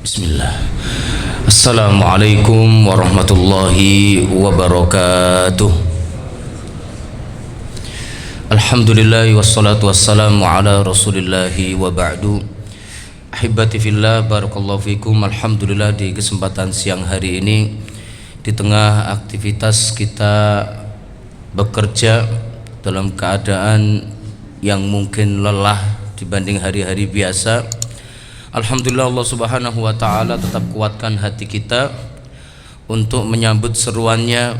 Bismillah. Assalamualaikum warahmatullahi wabarakatuh. Alhamdulillah wassalatu wassalamu ala rasulillahi wa ba'du. Ahibati fillah, barakallahu fikum. Alhamdulillah, di kesempatan siang hari ini, di tengah aktivitas kita bekerja dalam keadaan yang mungkin lelah dibanding hari-hari biasa, alhamdulillah Allah subhanahu wa ta'ala tetap kuatkan hati kita untuk menyambut seruannya,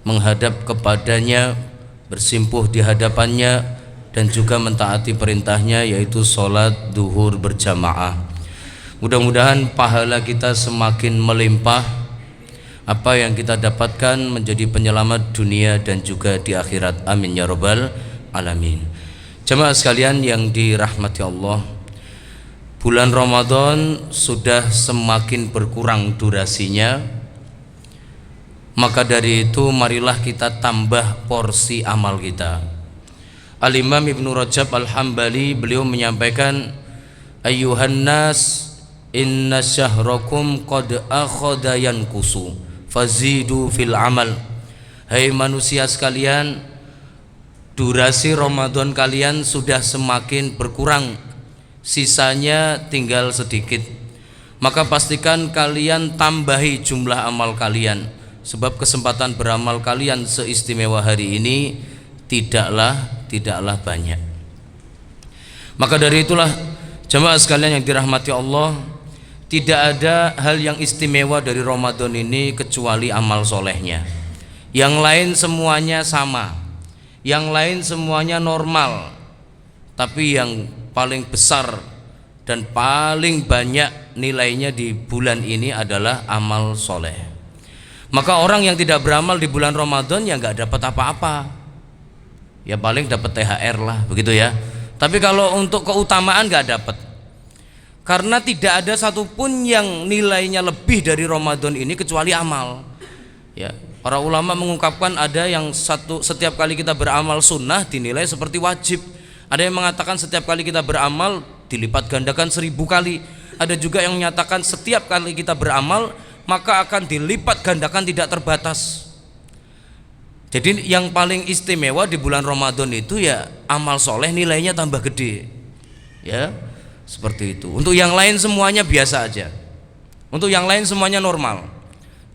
menghadap kepadanya, bersimpuh di hadapannya, dan juga mentaati perintahnya, yaitu sholat duhur berjamaah. Mudah-mudahan pahala kita semakin melimpah, apa yang kita dapatkan menjadi penyelamat dunia dan juga di akhirat. Amin ya rabbal alamin. Jemaah sekalian yang dirahmati Allah, bulan Ramadan sudah semakin berkurang durasinya. Maka dari itu marilah kita tambah porsi amal kita. Al-Imam Ibnu Rajab Al-Hambali, beliau menyampaikan, ayyuhan nas inna syahrakum qad akhadha yankusu fazidu fil amal. Hai manusia sekalian, durasi Ramadan kalian sudah semakin berkurang, sisanya tinggal sedikit. Maka pastikan kalian tambahi jumlah amal kalian, sebab kesempatan beramal kalian seistimewa hari ini tidaklah banyak. Maka dari itulah jemaah sekalian yang dirahmati Allah, tidak ada hal yang istimewa dari Ramadan ini kecuali amal solehnya. Yang lain semuanya sama, yang lain semuanya normal, tapi yang paling besar dan paling banyak nilainya di bulan ini adalah amal soleh. Maka orang yang tidak beramal di bulan Ramadan ya nggak dapat apa-apa, ya paling dapat THR lah, begitu ya. Tapi kalau untuk keutamaan nggak dapat, karena tidak ada satupun yang nilainya lebih dari Ramadan ini kecuali amal. Ya, para ulama mengungkapkan ada yang setiap kali kita beramal sunnah dinilai seperti wajib. Ada yang mengatakan setiap kali kita beramal dilipat gandakan 1000 kali. Ada juga yang menyatakan setiap kali kita beramal maka akan dilipat gandakan tidak terbatas. Jadi yang paling istimewa di bulan Ramadan itu ya amal soleh, nilainya tambah gede. Ya, seperti itu. Untuk yang lain semuanya biasa aja. Untuk yang lain semuanya normal.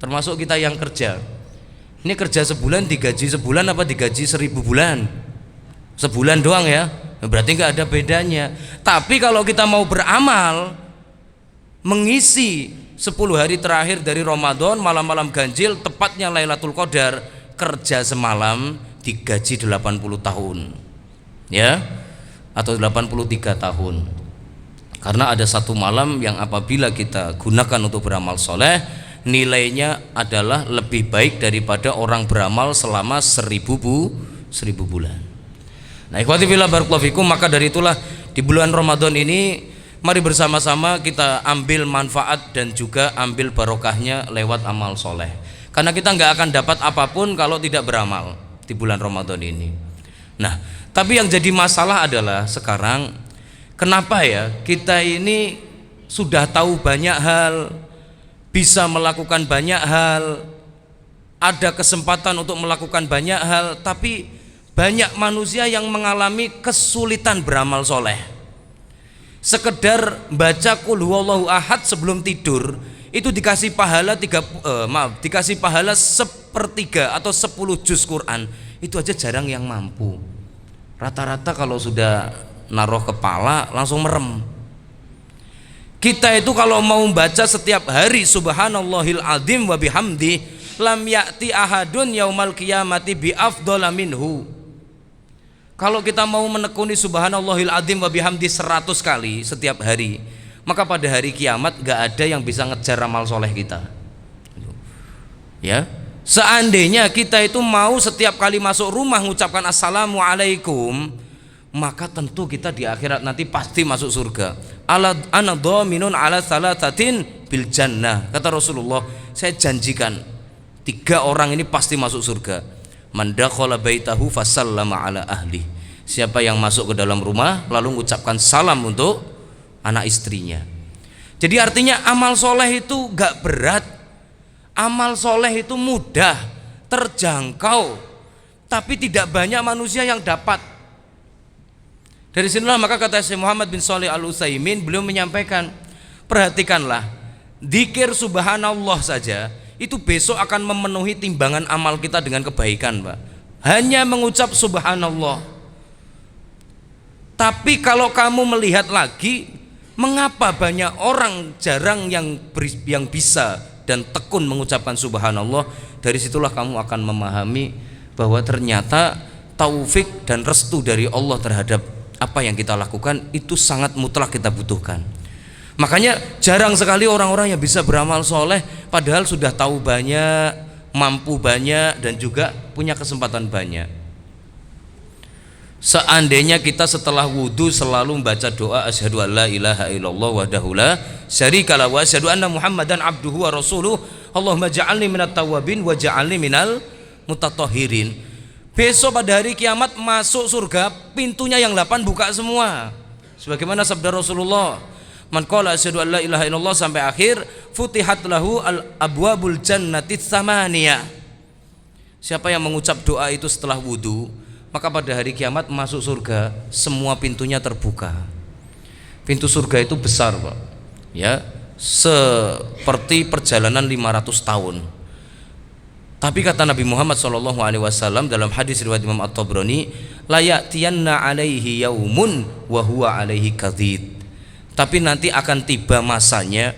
Termasuk kita yang kerja. Ini kerja sebulan digaji sebulan apa digaji 1000 bulan? Sebulan doang ya, berarti nggak ada bedanya. Tapi kalau kita mau beramal, mengisi 10 hari terakhir dari Ramadan, malam-malam ganjil, tepatnya Lailatul Qadar, kerja semalam digaji 80 tahun ya, atau 83 tahun. Karena ada satu malam yang apabila kita gunakan untuk beramal soleh, nilainya adalah lebih baik daripada orang beramal selama 1000 bulan. Nah, ikhwati fillah barakallahu fikum, maka dari itulah di bulan Ramadan ini mari bersama-sama kita ambil manfaat dan juga ambil barokahnya lewat amal soleh. Karena kita nggak akan dapat apapun kalau tidak beramal di bulan Ramadan ini. Nah, tapi yang jadi masalah adalah sekarang kenapa ya kita ini sudah tahu banyak hal, bisa melakukan banyak hal, ada kesempatan untuk melakukan banyak hal, tapi banyak manusia yang mengalami kesulitan beramal soleh. Sekedar baca qul huwallahu ahad sebelum tidur itu dikasih pahala dikasih pahala 1/3 atau 10 juz Quran, itu aja jarang yang mampu. Rata-rata kalau sudah naruh kepala langsung merem. Kita itu kalau mau baca setiap hari subhanallahil azim wa bihamdi lam ya'ti ahadun yaumal qiyamati bi afdhala minhu. Kalau kita mau menekuni subhanallahil azim wa bihamdi 100 kali setiap hari, maka pada hari kiamat gak ada yang bisa ngejar amal soleh kita. Ya, seandainya kita itu mau setiap kali masuk rumah mengucapkan assalamualaikum, maka tentu kita di akhirat nanti pasti masuk surga. Ana dhaminun ala thalathatin bil jannah. Kata Rasulullah, saya janjikan 3 orang ini pasti masuk surga. Man dakhala baitahu fasallama ala ahli. Siapa yang masuk ke dalam rumah lalu mengucapkan salam untuk anak istrinya. Jadi artinya amal soleh itu gak berat, amal soleh itu mudah, terjangkau, tapi tidak banyak manusia yang dapat. Dari sinilah maka kata Syekh Muhammad bin Shalih Al Utsaimin, beliau menyampaikan, perhatikanlah, dzikir subhanallah saja itu besok akan memenuhi timbangan amal kita dengan kebaikan, Pak. Hanya mengucap subhanallah. Tapi kalau kamu melihat lagi, mengapa banyak orang jarang yang bisa dan tekun mengucapkan subhanallah? Dari situlah kamu akan memahami bahwa ternyata taufik dan restu dari Allah terhadap apa yang kita lakukan itu sangat mutlak kita butuhkan. Makanya jarang sekali orang-orang yang bisa beramal soleh padahal sudah tahu banyak, mampu banyak, dan juga punya kesempatan banyak. Seandainya kita setelah wudhu selalu membaca doa asyhadu an la ilaha illallah wahdahu la syarikalah wa asyhadu anna muhammadan abduhu wa rasuluh Allahumma ja'alni minat tawabin wa ja'alni minal mutatahhirin, besok pada hari kiamat masuk surga pintunya yang 8 buka semua, sebagaimana sabda Rasulullah, man qala asyhadu an la ilaha illallah sampai akhir, futihat lahu al abwabul jannati tsamaniyah. Siapa yang mengucap doa itu setelah wudhu, maka pada hari kiamat masuk surga semua pintunya terbuka. Pintu surga itu besar, Pak, ya, seperti perjalanan 500 tahun. Tapi kata Nabi Muhammad SAW dalam hadis riwayat Imam At-Tabrani, la ya'tiyanna alaihi yaumun wa huwa alaihi kadhid. Tapi nanti akan tiba masanya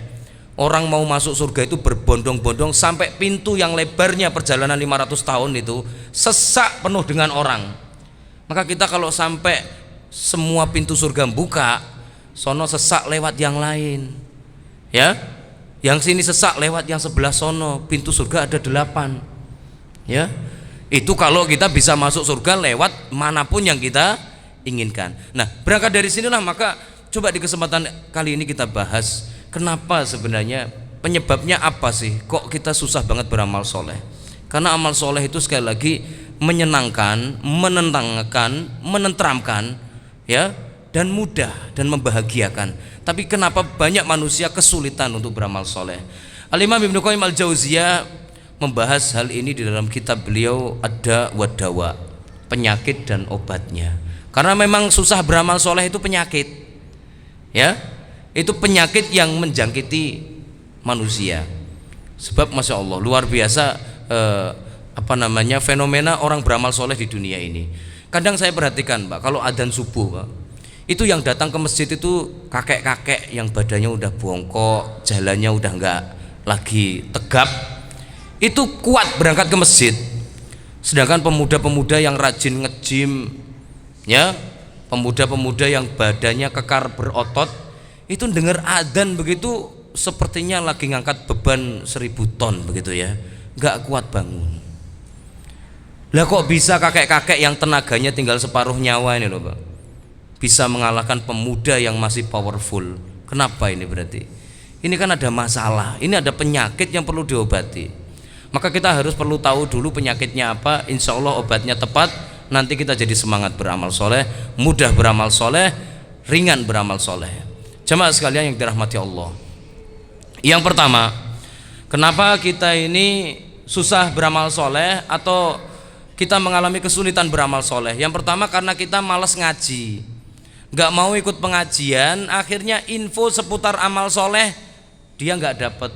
orang mau masuk surga itu berbondong-bondong sampai pintu yang lebarnya perjalanan 500 tahun itu sesak penuh dengan orang. Maka kita kalau sampai semua pintu surga buka, sono sesak lewat yang lain, ya, yang sini sesak lewat yang sebelah sono, pintu surga ada 8, ya. Itu kalau kita bisa masuk surga lewat manapun yang kita inginkan. Nah, berangkat dari sinilah maka coba di kesempatan kali ini kita bahas kenapa sebenarnya, penyebabnya apa sih kok kita susah banget beramal soleh. Karena amal soleh itu sekali lagi menyenangkan, menenangkan, menenteramkan, ya, dan mudah dan membahagiakan. Tapi kenapa banyak manusia kesulitan untuk beramal soleh? Al-Imam Ibnu Qayyim Al-Jauziyah membahas hal ini di dalam kitab beliau Ad-Da' wa Dawa, penyakit dan obatnya. Karena memang susah beramal soleh itu penyakit, ya, itu penyakit yang menjangkiti manusia. Sebab masya Allah luar biasa fenomena orang beramal soleh di dunia ini. Kadang saya perhatikan, Pak, kalau adzan subuh, Pak, itu yang datang ke masjid itu kakek-kakek yang badannya udah bongkok, jalannya udah enggak lagi tegap, itu kuat berangkat ke masjid. Sedangkan pemuda-pemuda yang rajin nge-gym, ya, pemuda-pemuda yang badannya kekar berotot, itu dengar adzan begitu sepertinya lagi ngangkat beban 1000 ton begitu, ya, enggak kuat bangun. Lah kok bisa kakek-kakek yang tenaganya tinggal separuh nyawa ini loh, Pak, bisa mengalahkan pemuda yang masih powerful? Kenapa ini berarti? Ini kan ada masalah, ini ada penyakit yang perlu diobati. Maka kita harus perlu tahu dulu penyakitnya apa, insya Allah obatnya tepat, nanti kita jadi semangat beramal soleh, mudah beramal soleh, ringan beramal soleh. Jemaah sekalian yang dirahmati Allah, yang pertama, kenapa kita ini susah beramal soleh atau kita mengalami kesulitan beramal soleh? Yang pertama karena kita malas ngaji, nggak mau ikut pengajian, akhirnya info seputar amal soleh dia nggak dapat.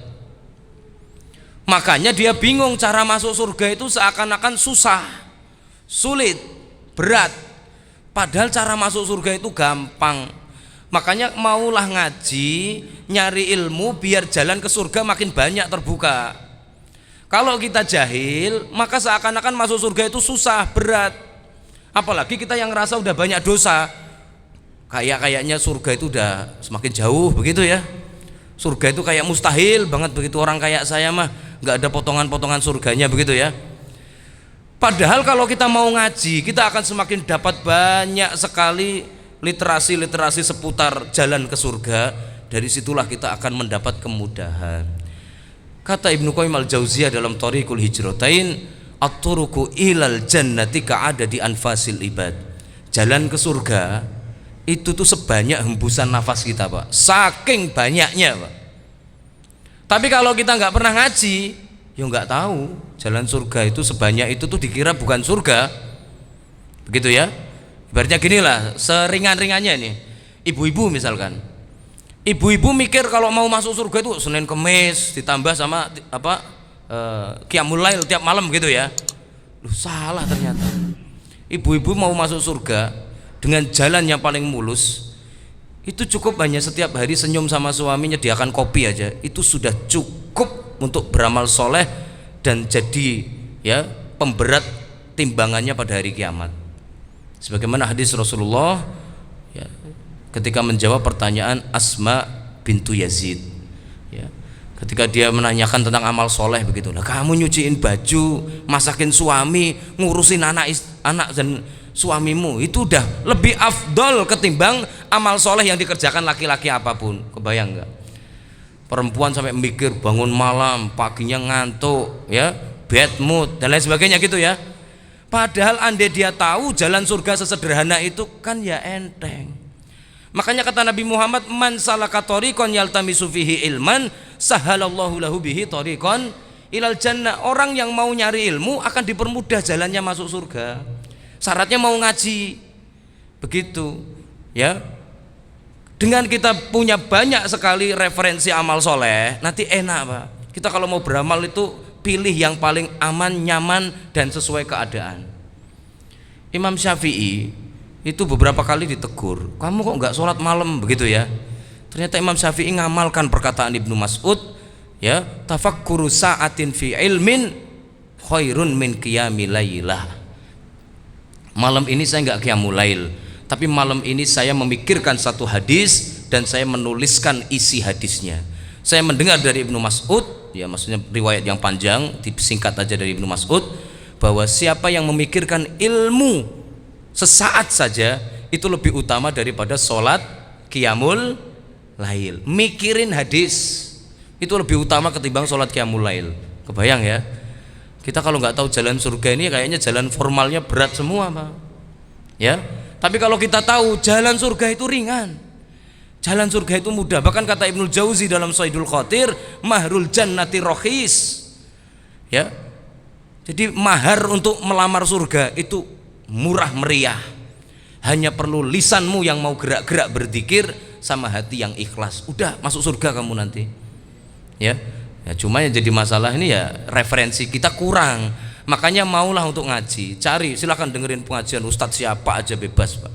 Makanya dia bingung cara masuk surga itu seakan-akan susah, sulit, berat. Padahal cara masuk surga itu gampang. Makanya maulah ngaji, nyari ilmu biar jalan ke surga makin banyak terbuka. Kalau kita jahil, maka seakan-akan masuk surga itu susah, berat. Apalagi kita yang ngerasa udah banyak dosa, kayaknya surga itu udah semakin jauh begitu, ya. Surga itu kayak mustahil banget begitu, orang kayak saya mah nggak ada potongan-potongan surganya begitu, ya. Padahal kalau kita mau ngaji, kita akan semakin dapat banyak sekali literasi-literasi seputar jalan ke surga. Dari situlah kita akan mendapat kemudahan. Kata Ibnu Qayyim Al-Jauziyah dalam Thariqul Hijratain, at-turuqu ilal jannati ka'adadi anfasil ibad. Jalan ke surga itu tuh sebanyak hembusan nafas kita, Pak. Saking banyaknya, Pak. Tapi kalau kita nggak pernah ngaji, ya nggak tahu jalan surga itu sebanyak itu tuh dikira bukan surga, begitu ya. Ibaratnya gini lah, seringan-ringannya nih, ibu-ibu misalkan, ibu-ibu mikir kalau mau masuk surga itu Senin Kemis ditambah sama Qiyamul Lail tiap malam gitu ya. Loh, salah ternyata. Ibu-ibu mau masuk surga dengan jalan yang paling mulus, itu cukup hanya setiap hari senyum sama suami, nyediakan kopi aja, itu sudah cukup untuk beramal soleh dan jadi ya pemberat timbangannya pada hari kiamat. Sebagaimana hadis Rasulullah ya, ketika menjawab pertanyaan Asma bintu Yazid ya, ketika dia menanyakan tentang amal soleh begitu, nah kamu nyuciin baju, masakin suami, ngurusin anak dan suamimu, itu udah lebih afdol ketimbang amal soleh yang dikerjakan laki-laki apapun. Kebayang nggak? Perempuan sampai mikir bangun malam, paginya ngantuk ya, bad mood dan lain sebagainya gitu ya. Padahal andai dia tahu jalan surga sesederhana itu kan ya enteng. Makanya kata Nabi Muhammad, man salaka thoriqan yaltamisu fihi ilman sahalallahu lahu bihi thoriqan ilal jannah. Orang yang mau nyari ilmu akan dipermudah jalannya masuk surga. Syaratnya mau ngaji, begitu ya. Dengan kita punya banyak sekali referensi amal soleh, nanti enak, Pak. Kita kalau mau beramal itu pilih yang paling aman, nyaman dan sesuai keadaan. Imam Syafi'i itu beberapa kali ditegur, kamu kok nggak sholat malam begitu ya. Ternyata Imam Syafi'i ngamalkan perkataan Ibnu Mas'ud ya, tafakkuru sa'atin fi ilmin khairun min qiyamil lailah. Malam ini saya nggak qiyamul lail, tapi malam ini saya memikirkan satu hadis dan saya menuliskan isi hadisnya. Saya mendengar dari Ibnu Mas'ud, ya maksudnya riwayat yang panjang, disingkat aja dari Ibnu Mas'ud, bahwa siapa yang memikirkan ilmu sesaat saja itu lebih utama daripada sholat qiyamul lail. Mikirin hadis itu lebih utama ketimbang sholat qiyamul lail. Kebayang ya? Kita kalau nggak tahu jalan surga ini kayaknya jalan formalnya berat semua, Pak. Ya. Tapi kalau kita tahu jalan surga itu ringan, jalan surga itu mudah. Bahkan kata Ibnu Jauzi dalam Shaidul Khatir, mahrul jannati rohis. Ya. Jadi mahar untuk melamar surga itu murah meriah. Hanya perlu lisanmu yang mau gerak-gerak berzikir sama hati yang ikhlas. Udah masuk surga kamu nanti. Ya. Ya, cuma yang jadi masalah ini ya referensi kita kurang. Makanya maulah untuk ngaji, cari, silahkan dengerin pengajian ustadz siapa aja bebas, Pak.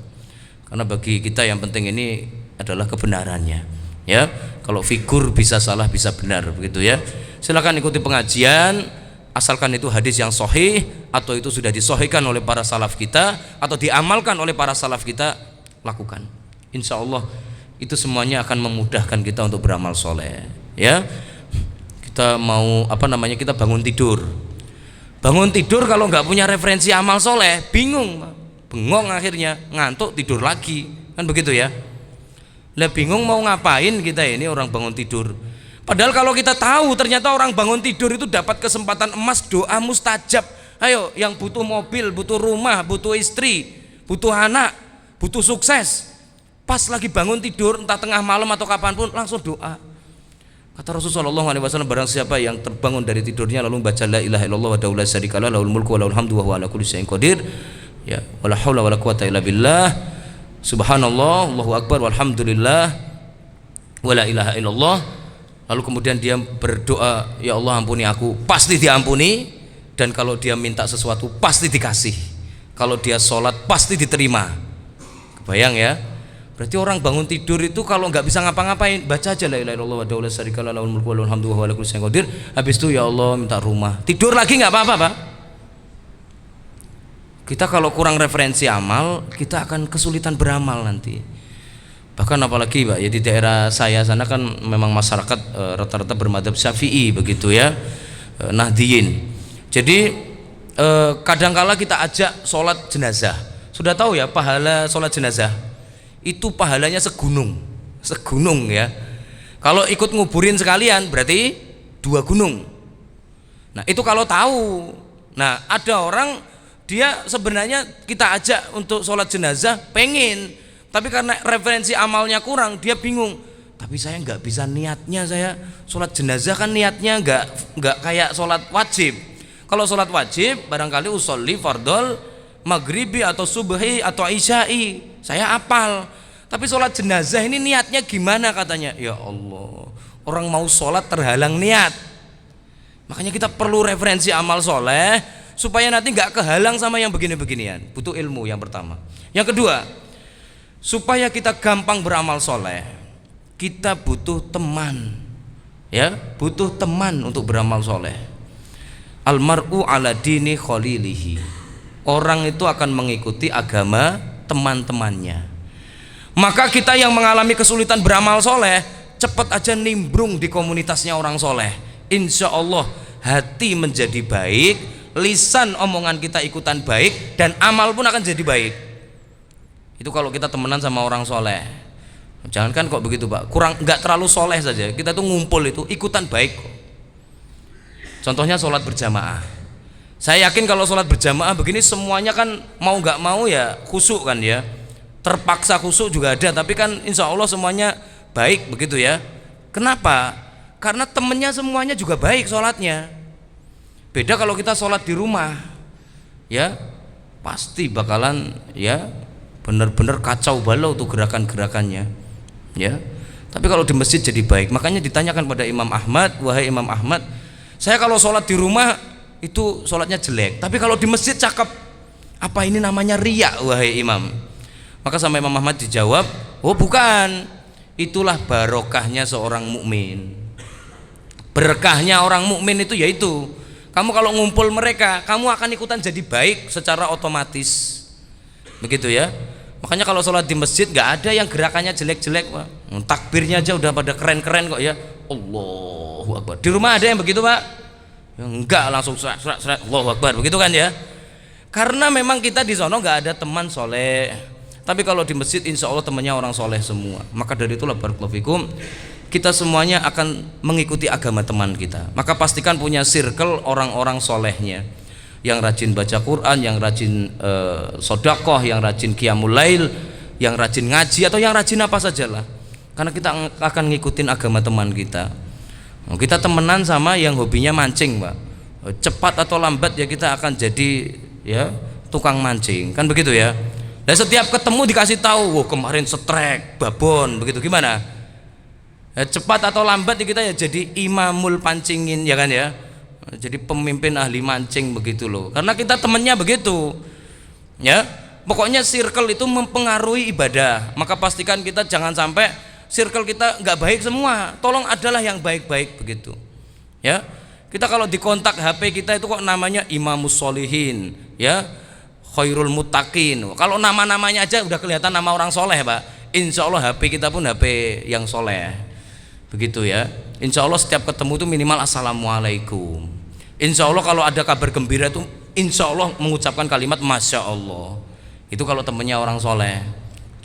Karena bagi kita yang penting ini adalah kebenarannya. Ya, kalau figur bisa salah bisa benar begitu ya. Silahkan ikuti pengajian, asalkan itu hadis yang sahih atau itu sudah disahihkan oleh para salaf kita atau diamalkan oleh para salaf kita, lakukan. Insya Allah itu semuanya akan memudahkan kita untuk beramal soleh. Ya. Kita mau kita bangun tidur kalau nggak punya referensi amal soleh bingung, bengong akhirnya, ngantuk tidur lagi kan begitu ya. Lah bingung mau ngapain kita ini orang bangun tidur, padahal kalau kita tahu ternyata orang bangun tidur itu dapat kesempatan emas, doa mustajab. Ayo yang butuh mobil, butuh rumah, butuh istri, butuh anak, butuh sukses, pas lagi bangun tidur entah tengah malam atau kapanpun langsung doa. Kata Rasulullah SAW, barang siapa yang terbangun dari tidurnya lalu membaca la ilaha illallah wa la syarikalah lahul mulku wa lahul hamdu wa huwa ala kulli syai'in qadir, ya wala haula wala quwata illa billah, subhanallah, Allahu akbar, walhamdulillah, wala ilaha illallah. Lalu kemudian dia berdoa, ya Allah ampuni aku, pasti diampuni. Dan kalau dia minta sesuatu pasti dikasih. Kalau dia sholat pasti diterima. Kebayang ya? Berarti orang bangun tidur itu kalau nggak bisa ngapa-ngapain, baca aja la ilaha illallah wa la syarikalah lahul mulku wa lahul hamdu wa huwa ala kulli syai'in qadir. Habis itu ya Allah minta rumah, tidur lagi nggak apa-apa, Pak. Kita kalau kurang referensi amal, kita akan kesulitan beramal nanti. Bahkan apalagi, Pak, ya di daerah saya sana kan memang masyarakat rata-rata bermadzhab Syafi'i begitu ya, Nahdiyin. Jadi kadangkala kita ajak sholat jenazah. Sudah tahu ya pahala sholat jenazah itu pahalanya segunung ya. Kalau ikut nguburin sekalian berarti 2 gunung. Nah itu kalau tahu. Nah ada orang dia sebenarnya kita ajak untuk sholat jenazah pengen, Tapi karena referensi amalnya kurang, dia bingung. Tapi saya nggak bisa niatnya, saya sholat jenazah kan niatnya nggak kayak sholat wajib. Kalau sholat wajib barangkali usolli fardol maghribi atau subhi atau isya'i, saya apal. Tapi sholat jenazah ini niatnya gimana katanya? Ya Allah, orang mau sholat terhalang niat. Makanya kita perlu referensi amal soleh supaya nanti nggak kehalang sama yang begini-beginian. Butuh ilmu yang pertama. Yang kedua, supaya kita gampang beramal soleh, kita butuh teman. Ya, butuh teman untuk beramal soleh. Almar'u ala dini khalilihi. Orang itu akan mengikuti agama teman-temannya. Maka kita yang mengalami kesulitan beramal soleh, cepat aja nimbrung di komunitasnya orang soleh. Insya Allah hati menjadi baik, lisan omongan kita ikutan baik, dan amal pun akan jadi baik. Itu kalau kita temenan sama orang soleh. Jangan kan kok begitu Pak, kurang, nggak terlalu soleh saja, kita tuh ngumpul itu ikutan baik kok. Contohnya sholat berjamaah. Saya yakin kalau sholat berjamaah begini semuanya kan mau nggak mau ya khusyuk kan ya. Terpaksa khusyuk juga ada, tapi kan insya Allah semuanya baik begitu ya. Kenapa? Karena temennya semuanya juga baik sholatnya. Beda kalau kita sholat di rumah, ya pasti bakalan ya benar-benar kacau balau tuh gerakan-gerakannya, ya. Tapi kalau di masjid jadi baik. Makanya ditanyakan pada Imam Ahmad, wahai Imam Ahmad, saya kalau sholat di rumah itu sholatnya jelek, tapi kalau di masjid cakep. Apa ini namanya riya, wahai Imam? Maka sama Imam Ahmad dijawab, oh bukan, itulah barokahnya seorang mukmin. Berkahnya orang mukmin itu yaitu kamu kalau ngumpul mereka, kamu akan ikutan jadi baik secara otomatis, begitu ya. Makanya kalau sholat di masjid nggak ada yang gerakannya jelek-jelek, Pak. Takbirnya aja udah pada keren-keren kok ya. Allahu Akbar. Di rumah ada yang begitu Pak? Enggak, langsung serak Allahu Akbar, begitu kan ya. Karena memang kita di sono nggak ada teman soleh. Tapi kalau di masjid insya Allah temannya orang soleh semua. Maka dari itulah barakallahu fikum, kita semuanya akan mengikuti agama teman kita. Maka pastikan punya circle orang-orang solehnya, yang rajin baca Quran, yang rajin sodakoh, yang rajin qiyamul lail, yang rajin ngaji, atau yang rajin apa sajalah. Karena kita akan ngikutin agama teman kita. Kita temenan sama yang hobinya mancing, Pak. Cepat atau lambat ya kita akan jadi ya tukang mancing, kan begitu ya. Dan setiap ketemu dikasih tahu, wah kemarin setrek, babon, begitu gimana? Ya, cepat atau lambat ya kita ya jadi imamul pancingin, ya kan ya. Jadi pemimpin ahli mancing begitu loh. Karena kita temennya begitu. Ya, pokoknya circle itu mempengaruhi ibadah. Maka pastikan kita jangan sampai circle kita nggak baik semua. Tolong adalah yang baik-baik begitu. Ya. Kita kalau dikontak HP kita itu kok namanya Imamus Sholihin, ya. Khairul Muttaqin. Kalau nama-namanya aja udah kelihatan nama orang soleh, Pak. Insya Allah HP kita pun HP yang soleh, begitu ya. Insya Allah setiap ketemu itu minimal assalamualaikum. Insya Allah kalau ada kabar gembira itu insya Allah mengucapkan kalimat masya Allah. Itu kalau temennya orang soleh.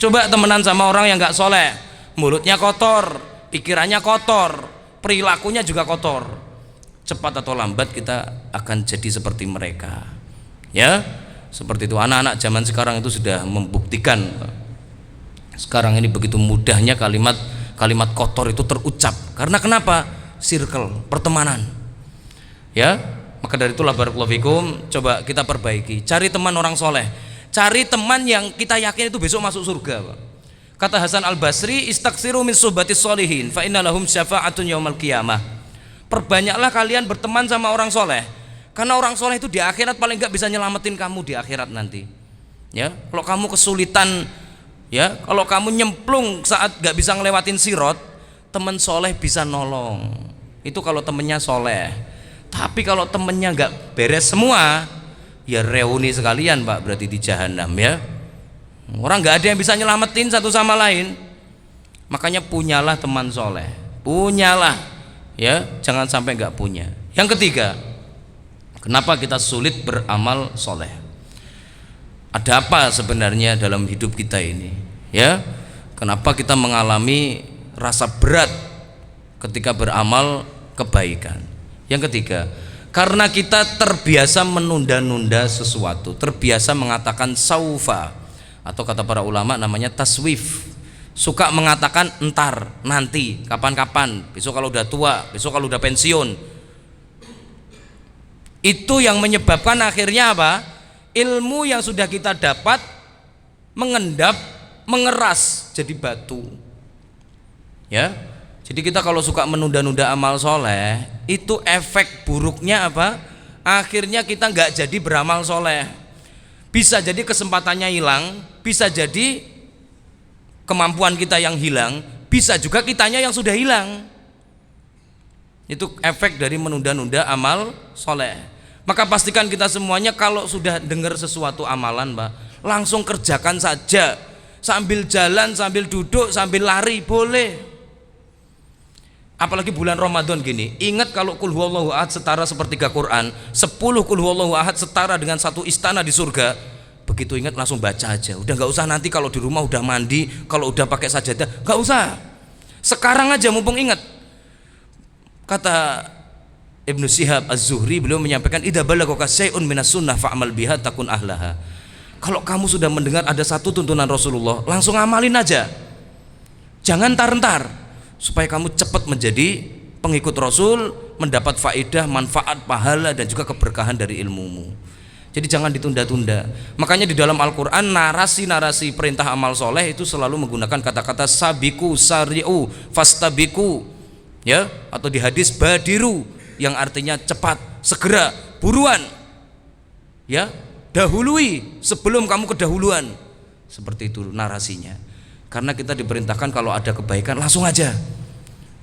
Coba temenan sama orang yang nggak soleh, mulutnya kotor, pikirannya kotor, perilakunya juga kotor. Cepat atau lambat kita akan jadi seperti mereka, ya. Seperti itu. Anak-anak zaman sekarang itu sudah membuktikan. Sekarang ini begitu mudahnya kalimat kotor itu terucap. Karena kenapa? Circle, pertemanan. Ya, maka dari itulah barakallahu fikum, coba kita perbaiki. Cari teman orang soleh. Cari teman yang kita yakin itu besok masuk surga, Pak. Kata Hasan Al-Basri, istaksiru min suhbatis sholihin fa inna lahum syafa'atun yaumal qiyamah. Perbanyaklah kalian berteman sama orang soleh. Karena orang soleh itu di akhirat paling enggak bisa nyelamatin kamu di akhirat nanti. Ya, kalau kamu kesulitan, ya, kalau kamu nyemplung saat enggak bisa ngelewatin sirot, teman soleh bisa nolong. Itu kalau temennya soleh. Tapi kalau temennya enggak beres semua, ya reuni sekalian, Pak, berarti di jahanam ya. Orang enggak ada yang bisa nyelamatin satu sama lain. Makanya punyalah teman soleh. Punyalah, ya, jangan sampai enggak punya. Yang ketiga, kenapa kita sulit beramal soleh? Ada apa sebenarnya dalam hidup kita ini? Ya, kenapa kita mengalami rasa berat ketika beramal kebaikan? Yang ketiga, karena kita terbiasa menunda-nunda sesuatu, terbiasa mengatakan saufa, atau kata para ulama namanya taswif. Suka mengatakan entar, nanti, kapan-kapan, besok kalau udah tua, besok kalau udah pensiun. Itu yang menyebabkan akhirnya apa? Ilmu yang sudah kita dapat mengendap, mengeras jadi batu. Ya. Jadi kita kalau suka menunda-nunda amal soleh, itu efek buruknya apa? Akhirnya kita nggak jadi beramal soleh. Bisa jadi kesempatannya hilang, bisa jadi kemampuan kita yang hilang, bisa juga kitanya yang sudah hilang. Itu efek dari menunda-nunda amal soleh. Maka pastikan kita semuanya kalau sudah dengar sesuatu amalan, Mbak, langsung kerjakan saja. Sambil jalan, sambil duduk, sambil lari, boleh. Apalagi bulan Ramadan gini, ingat kalau Qul huwallahu ahad setara sepertiga Quran, 10 Qul huwallahu ahad setara dengan satu istana di surga. Begitu ingat langsung baca aja. Udah nggak usah nanti kalau di rumah udah mandi, kalau udah pakai sajadah, nggak usah. Sekarang aja mumpung ingat. Kata Ibnu Syihab Az-Zuhri, beliau menyampaikan idza balagaka syai'un minas sunnah fa'mal biha takun ahlaha. Kalau kamu sudah mendengar ada satu tuntunan Rasulullah, langsung amalin aja. Jangan tar-tar, supaya kamu cepat menjadi pengikut Rasul, mendapat faedah, manfaat, pahala dan juga keberkahan dari ilmumu. Jadi jangan ditunda-tunda. Makanya di dalam Al-Quran narasi-narasi perintah amal soleh itu selalu menggunakan kata-kata sabiku, sari'u, fastabiku, ya, atau di hadis badiru yang artinya cepat, segera, buruan, ya, dahului sebelum kamu kedahuluan. Seperti itu narasinya. Karena kita diperintahkan kalau ada kebaikan langsung aja,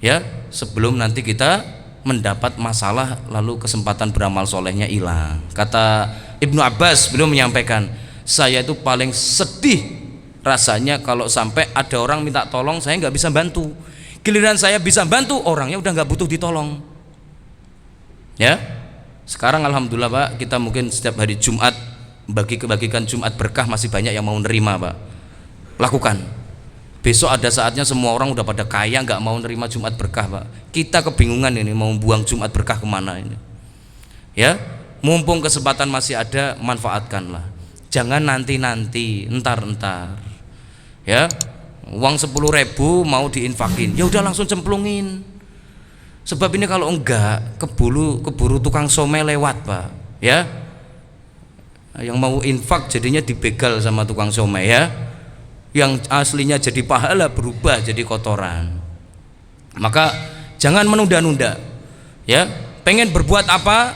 ya, sebelum nanti kita mendapat masalah lalu kesempatan beramal solehnya hilang. Kata Ibnu Abbas, beliau menyampaikan, saya itu paling sedih rasanya kalau sampai ada orang minta tolong saya nggak bisa bantu, giliran saya bisa bantu orangnya udah nggak butuh ditolong. Ya, sekarang alhamdulillah Pak, kita mungkin setiap hari Jumat bagikan Jumat berkah, masih banyak yang mau nerima Pak. Lakukan. Besok ada saatnya semua orang udah pada kaya nggak mau nerima Jumat berkah Pak. Kita kebingungan ini mau buang Jumat berkah kemana ini. Ya, mumpung kesempatan masih ada, manfaatkanlah. Jangan nanti-nanti, entar-entar. Ya, uang 10.000 mau diinfakin, ya udah langsung cemplungin. Sebab ini kalau enggak keburu tukang somai lewat Pak. Ya, yang mau infak jadinya dibegal sama tukang somai, ya. Yang aslinya jadi pahala berubah jadi kotoran. Maka jangan menunda-nunda. Ya, pengen berbuat apa?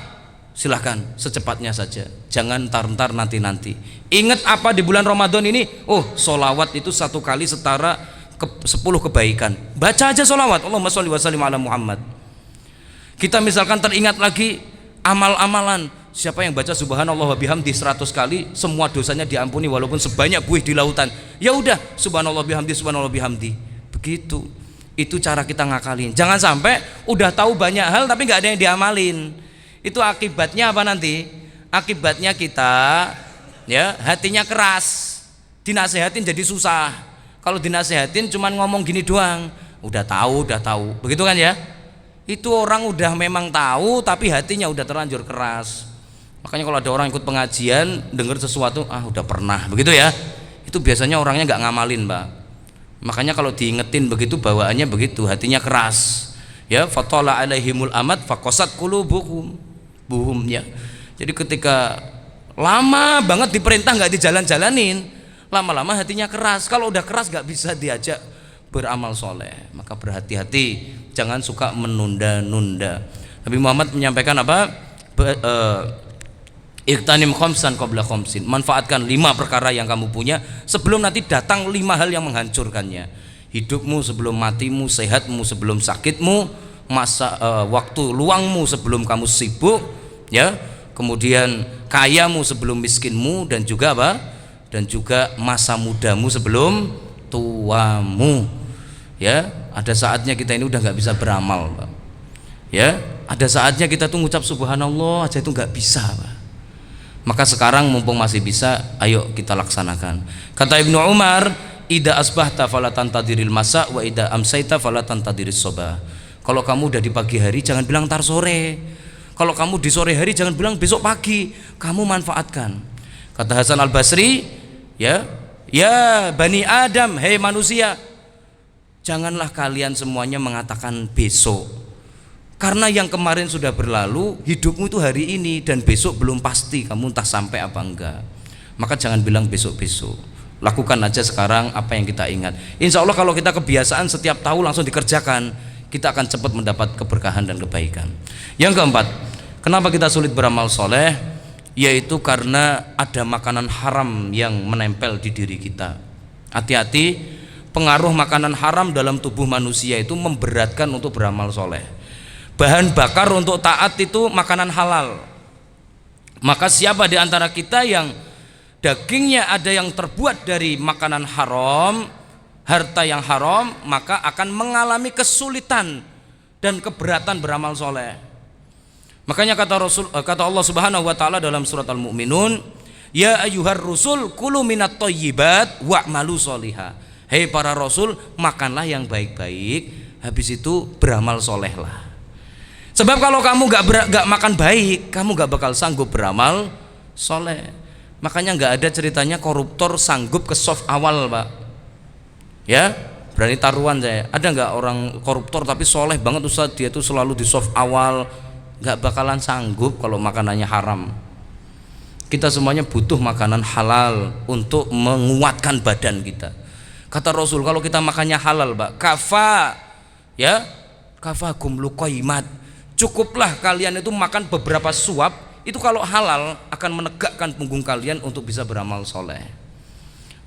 Silahkan secepatnya saja. Jangan ntar-ntar nanti-nanti. Ingat apa di bulan Ramadan ini? Oh, solawat itu satu kali setara 10 kebaikan. Baca aja solawat. Allahumma sholli wa sallim ala Muhammad. Kita misalkan teringat lagi amal-amalan. Siapa yang baca subhanallah wa bihamdi 100 kali, semua dosanya diampuni walaupun sebanyak buih di lautan. Ya udah, subhanallah bihamdi, subhanallah bihamdi. Begitu. Itu cara kita ngakalin. Jangan sampai udah tahu banyak hal tapi nggak ada yang diamalin. Itu akibatnya apa nanti? Akibatnya kita, ya, hatinya keras. Dinasehatin jadi susah. Kalau dinasehatin cuman ngomong gini doang, udah tahu. Begitu kan ya? Itu orang udah memang tahu tapi hatinya udah terlanjur keras. Makanya kalau ada orang ikut pengajian dengar sesuatu, udah pernah, begitu ya. Itu biasanya orangnya nggak ngamalin, Mbak. Makanya kalau diingetin begitu bawaannya begitu, hatinya keras. Ya, fatala alaihimul amad faqasat qulubuhum. Ya. Jadi ketika lama banget diperintah nggak dijalan-jalanin, lama-lama hatinya keras. Kalau udah keras nggak bisa diajak beramal soleh. Maka berhati-hati, jangan suka menunda-nunda. Nabi Muhammad menyampaikan apa? Iqtanim khamsan qabla khamsin. Manfaatkan 5 perkara yang kamu punya sebelum nanti datang 5 hal yang menghancurkannya. Hidupmu sebelum matimu, sehatmu sebelum sakitmu, waktu luangmu sebelum kamu sibuk, ya. Kemudian kayamu sebelum miskinmu, dan juga apa? Dan juga masa mudamu sebelum tuamu. Ya, ada saatnya kita ini udah nggak bisa beramal, Pak. Ya, ada saatnya kita tuh ngucap subhanallah aja itu nggak bisa, Pak. Maka sekarang mumpung masih bisa, ayo kita laksanakan. Kata Ibnu Umar, ida asbahta fala tantadiril masa wa ida amsaita fala tantadiris sobah. Kalau kamu udah di pagi hari jangan bilang tar sore. Kalau kamu di sore hari jangan bilang besok pagi. Kamu manfaatkan. Kata Hasan Al Basri, ya, Ya Bani Adam, hei manusia, janganlah kalian semuanya mengatakan besok, karena yang kemarin sudah berlalu, hidupmu itu hari ini, dan besok belum pasti kamu entah sampai apa enggak. Maka jangan bilang besok-besok, lakukan aja sekarang apa yang kita ingat. Insya Allah kalau kita kebiasaan setiap tahun langsung dikerjakan, kita akan cepat mendapat keberkahan dan kebaikan. Yang keempat, kenapa kita sulit beramal soleh? Yaitu karena ada makanan haram yang menempel di diri kita. Hati-hati, pengaruh makanan haram dalam tubuh manusia itu memberatkan untuk beramal soleh. Bahan bakar untuk taat itu makanan halal. Maka siapa di antara kita yang dagingnya ada yang terbuat dari makanan haram, harta yang haram, maka akan mengalami kesulitan dan keberatan beramal soleh. Makanya kata Allah Subhanahu wa taala dalam surat Al-Mu'minun, ya ayyuhar rusul kulu minat thayyibat wa'malu sholiha. Hei para rasul, makanlah yang baik-baik, habis itu beramal solehlah. Sebab kalau kamu gak makan baik, kamu gak bakal sanggup beramal soleh. Makanya gak ada ceritanya koruptor sanggup ke soft awal, Pak. Ya, berani taruhan saya. Ada gak orang koruptor tapi soleh banget Ustaz, dia tuh selalu di soft awal? Gak bakalan sanggup kalau makanannya haram. Kita semuanya butuh makanan halal untuk menguatkan badan kita. Kata Rasul, kalau kita makannya halal, Pak, kafakum luqaimat, cukuplah kalian itu makan beberapa suap, itu kalau halal akan menegakkan punggung kalian untuk bisa beramal soleh.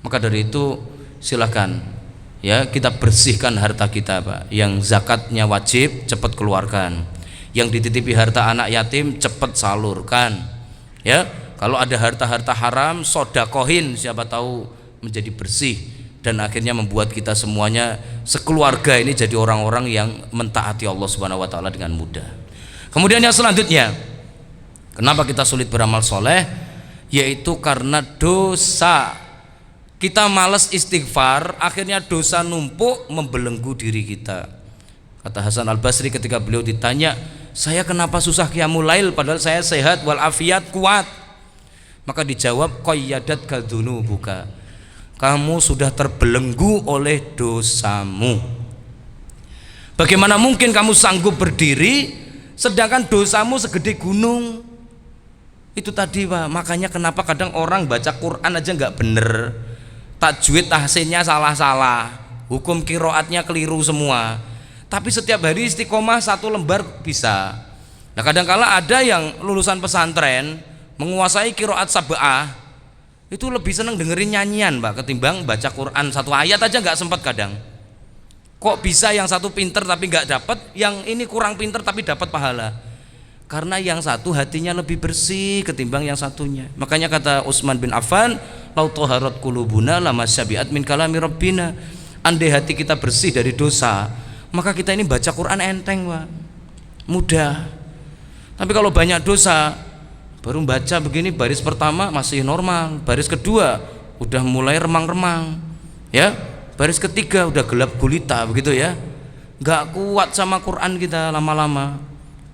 Maka dari itu silakan ya, kita bersihkan harta kita, Pak. Yang zakatnya wajib cepat keluarkan, yang dititipi harta anak yatim cepat salurkan. Ya, kalau ada harta-harta haram sodakohin, siapa tahu menjadi bersih dan akhirnya membuat kita semuanya sekeluarga ini jadi orang-orang yang mentaati Allah Subhanahu wa taala dengan mudah. Kemudian yang selanjutnya, kenapa kita sulit beramal soleh? Yaitu karena dosa. Kita malas istighfar, akhirnya dosa numpuk membelenggu diri kita. Kata Hasan Al-Basri ketika beliau ditanya, saya kenapa susah qiyamul lail padahal saya sehat walafiat kuat? Maka dijawab, qayyadat kadzunubuka, kamu sudah terbelenggu oleh dosamu. Bagaimana mungkin kamu sanggup berdiri sedangkan dosamu segede gunung? Itu tadi, Pak. Makanya kenapa kadang orang baca Quran aja nggak bener, tajwid tahsinnya salah-salah, hukum kiroatnya keliru semua, tapi setiap hari istiqomah satu lembar bisa. Nah kadangkala ada yang lulusan pesantren menguasai kiroat sab'ah, itu lebih seneng dengerin nyanyian, Pak, ketimbang baca Quran satu ayat aja nggak sempat kadang. Kok bisa yang satu pinter tapi nggak dapat, yang ini kurang pinter tapi dapat pahala? Karena yang satu hatinya lebih bersih ketimbang yang satunya. Makanya kata Utsman bin Affan, lau taharat qulubuna lama syabiat min kalami rabbina. Andai hati kita bersih dari dosa, maka kita ini baca Quran enteng, Pak, mudah. Tapi kalau banyak dosa, baru baca begini baris pertama masih normal, baris kedua udah mulai remang-remang, ya, baris ketiga udah gelap gulita begitu ya. Gak kuat sama Quran kita lama-lama,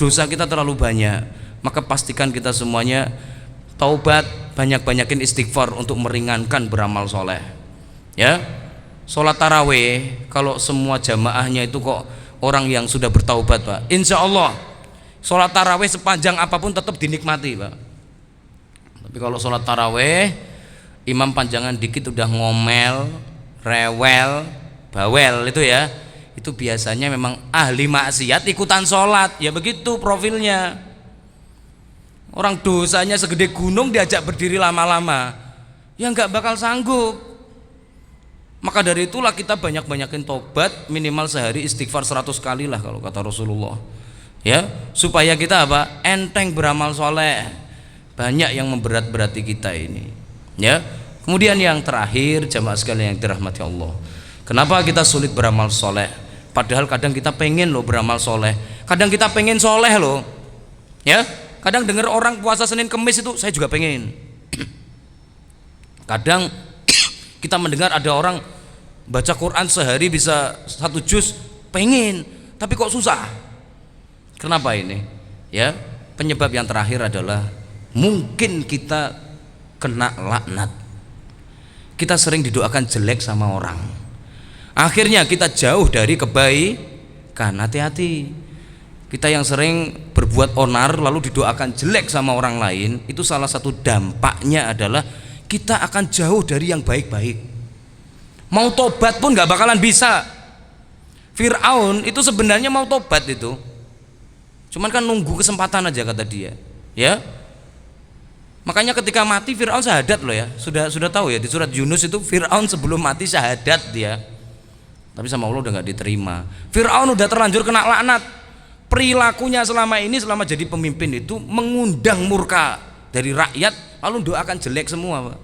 dosa kita terlalu banyak. Maka pastikan kita semuanya taubat, banyak-banyakin istighfar untuk meringankan beramal soleh. Ya, sholat taraweh kalau semua jamaahnya itu kok orang yang sudah bertaubat, Pak, insya Allah sholat taraweh sepanjang apapun tetap dinikmati, Pak. Tapi kalau sholat taraweh imam panjangan dikit udah ngomel, rewel, bawel itu ya, itu biasanya memang ahli maksiat ikutan sholat, ya begitu profilnya. Orang dosanya segede gunung diajak berdiri lama-lama, ya nggak bakal sanggup. Maka dari itulah kita banyak-banyakin tobat, minimal sehari istighfar 100 kali lah kalau kata Rasulullah, ya, supaya kita apa? Enteng beramal soleh. Banyak yang memberat-berati kita ini, ya. Kemudian yang terakhir, jamaah sekalian yang dirahmati Allah, kenapa kita sulit beramal soleh? Padahal kadang kita pengen loh beramal soleh, kadang kita pengen soleh loh, ya. Kadang dengar orang puasa Senin Kemis itu saya juga pengen. Kadang kita mendengar ada orang baca Quran sehari bisa 1 juz, pengen, tapi kok susah. Kenapa ini? Ya, penyebab yang terakhir adalah mungkin kita kena laknat. Kita sering didoakan jelek sama orang, akhirnya kita jauh dari kebaikan. Hati-hati, kita yang sering berbuat onar lalu didoakan jelek sama orang lain, itu salah satu dampaknya adalah kita akan jauh dari yang baik-baik. Mau tobat pun gak bakalan bisa. Fir'aun itu sebenarnya mau tobat itu, cuman kan nunggu kesempatan aja kata dia, ya. Makanya ketika mati Fir'aun syahadat loh ya. Sudah tahu ya di surat Yunus itu Fir'aun sebelum mati syahadat dia. Tapi sama Allah udah gak diterima. Fir'aun udah terlanjur kena laknat. Perilakunya selama ini, selama jadi pemimpin itu mengundang murka dari rakyat, lalu doakan jelek semua, Pak.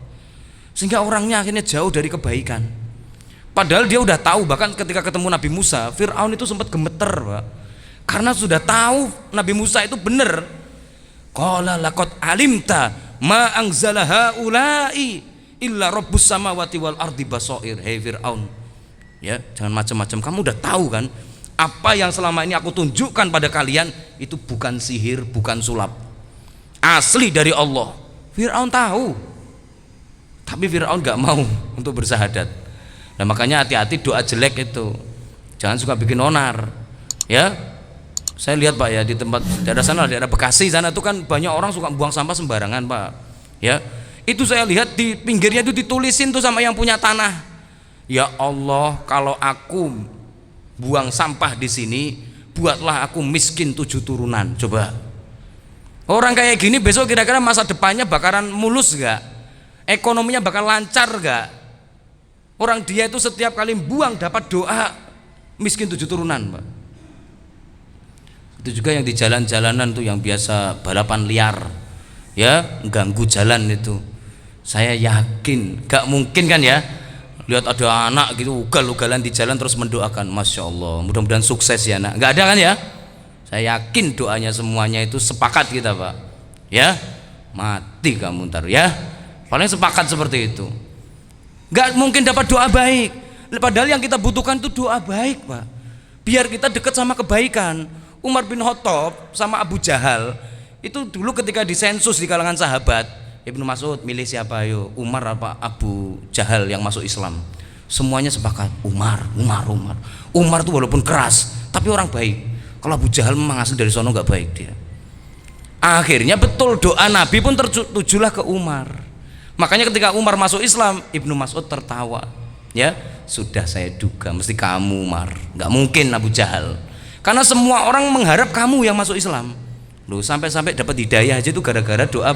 Sehingga orangnya akhirnya jauh dari kebaikan. Padahal dia udah tahu, bahkan ketika ketemu Nabi Musa, Fir'aun itu sempat gemeter, Pak. Karena sudah tahu Nabi Musa itu benar. Qala laqad alimta ma anzala haula'i illa rabbus samawati wal ardi basair. Hei Fir'aun, ya, jangan macam-macam. Kamu udah tahu kan apa yang selama ini aku tunjukkan pada kalian itu bukan sihir, bukan sulap, asli dari Allah. Fir'aun tahu, tapi Fir'aun gak mau untuk bersahadat. Nah makanya hati-hati doa jelek itu, jangan suka bikin onar, ya. Saya lihat Pak ya, di tempat daerah sana, daerah Bekasi sana itu kan banyak orang suka buang sampah sembarangan Pak, ya. Itu saya lihat di pinggirnya itu ditulisin tuh sama yang punya tanah, ya Allah, kalau aku buang sampah di sini, buatlah aku miskin 7 turunan. Coba orang kayak gini besok kira-kira masa depannya bakalan mulus gak? Ekonominya bakal lancar gak? Orang dia itu setiap kali buang dapat doa miskin 7 turunan, Pak. Itu juga yang di jalan-jalanan tuh yang biasa balapan liar, ya, ganggu jalan itu. Saya yakin gak mungkin kan ya, lihat ada anak gitu ugal-ugalan di jalan terus mendoakan, Masya Allah, mudah-mudahan sukses ya nak. Gak ada kan ya? Saya yakin doanya semuanya itu sepakat kita Pak, ya, mati kamu ntar ya, paling sepakat seperti itu. Gak mungkin dapat doa baik, padahal yang kita butuhkan itu doa baik Pak, biar kita dekat sama kebaikan. Umar bin Khattab sama Abu Jahal itu dulu ketika disensus di kalangan sahabat, Ibnu Mas'ud milih siapa ayo, Umar apa Abu Jahal yang masuk Islam? Semuanya sepakat Umar. Umar tuh walaupun keras tapi orang baik. Kalau Abu Jahal memang asli dari sono nggak baik dia. Akhirnya betul doa Nabi pun tertujulah ke Umar. Makanya ketika Umar masuk Islam, Ibnu Mas'ud tertawa, ya sudah saya duga mesti kamu Umar, nggak mungkin Abu Jahal, karena semua orang mengharap kamu yang masuk Islam. Loh, sampai-sampai dapat hidayah aja itu gara-gara doa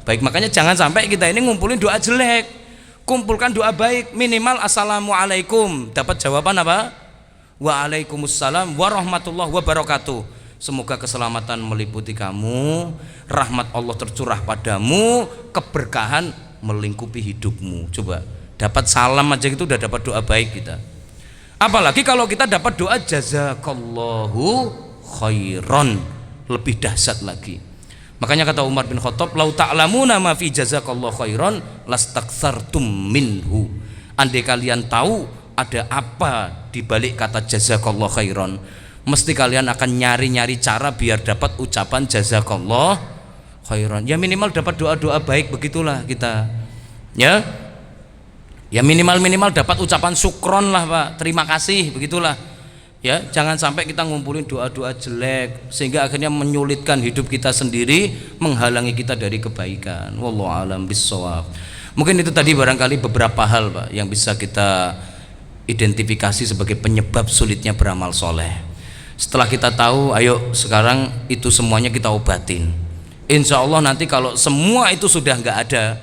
baik. Makanya jangan sampai kita ini ngumpulin doa jelek, kumpulkan doa baik. Minimal assalamualaikum, dapat jawaban apa? Waalaikumsalam warahmatullahi wabarakatuh. Semoga keselamatan meliputi kamu, rahmat Allah tercurah padamu, keberkahan melingkupi hidupmu. Coba dapat salam aja gitu udah dapat doa baik kita. Apalagi kalau kita dapat doa jazakallahu khairan, lebih dahsyat lagi. Makanya kata Umar bin Khattab, lau ta'lamuna ma fi jazakallahu khairan lastaksartum minhu. Andai kalian tahu ada apa di balik kata jazakallahu khairan, mesti kalian akan nyari-nyari cara biar dapat ucapan jazakallahu khairan. Ya minimal dapat doa-doa baik begitulah kita. Ya minimal dapat ucapan syukron lah Pak, terima kasih begitulah. Ya, jangan sampai kita ngumpulin doa-doa jelek sehingga akhirnya menyulitkan hidup kita sendiri, menghalangi kita dari kebaikan. Wallahu a'lam bishawab. Mungkin itu tadi barangkali beberapa hal Pak yang bisa kita identifikasi sebagai penyebab sulitnya beramal soleh. Setelah kita tahu, ayo sekarang itu semuanya kita obatin. Insya Allah nanti kalau semua itu sudah nggak ada,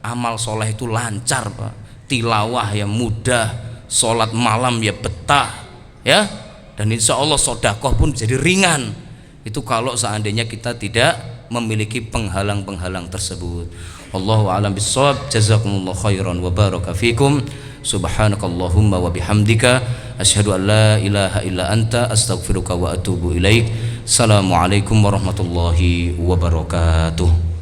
amal soleh itu lancar Pak. Tilawah yang mudah, sholat malam ya betah, ya, dan insya Allah sodakoh pun jadi ringan. Itu kalau seandainya kita tidak memiliki penghalang-penghalang tersebut. Allahu a'lam bishawab. Jazakumullah khairan wa baraka fikum. Subhanakallahumma wa bihamdika asyhadu an la ilaha illa anta astaghfiruka wa atubu ilaik. Assalamualaikum warahmatullahi wabarakatuh.